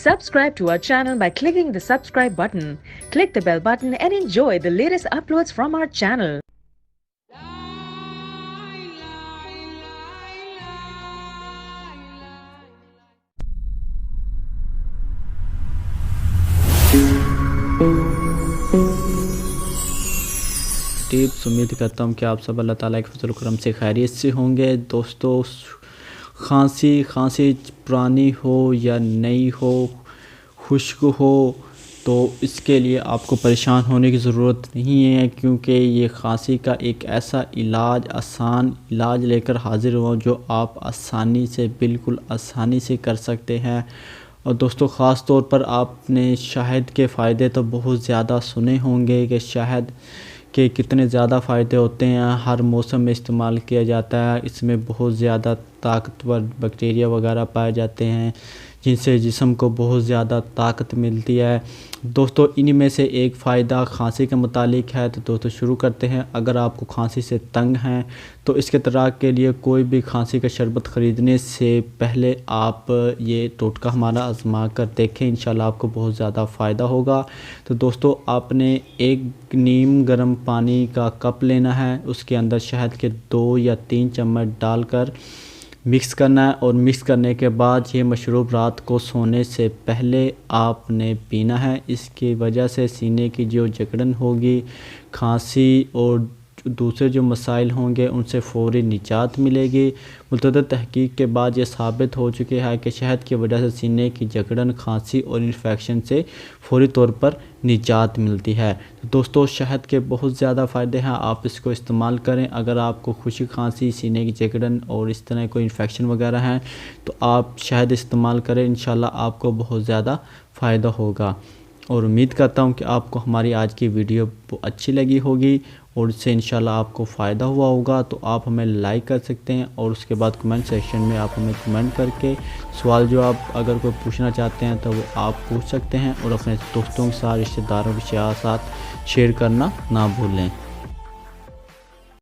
Subscribe to our channel by clicking the subscribe button. Click the bell button and enjoy the latest uploads from our channel. Tips उम्मीद करता हूँ कि आप सब अल्लाह ताला के फजल करम से खैरियत से होंगे। दोस्तों, खांसी पुरानी हो या नई हो, खुश्क हो, तो इसके लिए आपको परेशान होने की ज़रूरत नहीं है, क्योंकि ये खांसी का एक ऐसा आसान इलाज लेकर हाज़िर हुआ जो आप बिल्कुल आसानी से कर सकते हैं। और दोस्तों, ख़ास तौर पर आपने शहद के फ़ायदे तो बहुत ज़्यादा सुने होंगे कि शहद के कितने ज़्यादा फ़ायदे होते हैं। हर मौसम में इस्तेमाल किया जाता है। इसमें बहुत ज़्यादा ताकतवर बैक्टीरिया वगैरह पाए जाते हैं, जिनसे जिस्म को बहुत ज़्यादा ताकत मिलती है। दोस्तों, इन्हीं में से एक फ़ायदा खांसी के मुतालिक है। तो दोस्तों, शुरू करते हैं। अगर आपको खांसी से तंग हैं तो इसके तरह के लिए कोई भी खांसी का शरबत ख़रीदने से पहले आप ये टोटका हमारा आज़मा कर देखें। इंशाल्लाह आपको बहुत ज़्यादा फ़ायदा होगा। तो दोस्तों, आपने एक नीम गर्म पानी का कप लेना है। उसके अंदर शहद के 2 या 3 चम्मच डालकर मिक्स करना है, और मिक्स करने के बाद ये मशरूब रात को सोने से पहले आपने पीना है। इसकी वजह से सीने की जो जकड़न होगी, खांसी और दूसरे जो मसाइल होंगे उनसे फ़ौरी निजात मिलेगी। मुतअद्दिद तहकीक के बाद ये साबित हो चुकी है कि शहद की वजह से सीने की जकड़न, खांसी और इन्फेक्शन से फ़ौरी तौर पर निजात मिलती है। तो दोस्तों, शहद के बहुत ज़्यादा फ़ायदे हैं, आप इसको इस्तेमाल करें। अगर आपको खुशी, खांसी, सीने की जकड़न और इस तरह कोई इन्फेक्शन वगैरह हैं तो आप शहद इस्तेमाल करें। इंशाल्लाह आपको बहुत ज़्यादा फ़ायदा होगा। और उम्मीद करता हूँ कि आपको हमारी आज की वीडियो अच्छी लगी होगी और इससे इंशाल्लाह आपको फ़ायदा हुआ होगा। तो आप हमें लाइक कर सकते हैं, और उसके बाद कमेंट सेक्शन में आप हमें कमेंट करके सवाल जो आप अगर कोई पूछना चाहते हैं तो वो आप पूछ सकते हैं। और अपने दोस्तों के साथ, रिश्तेदारों के साथ शेयर करना ना भूलें।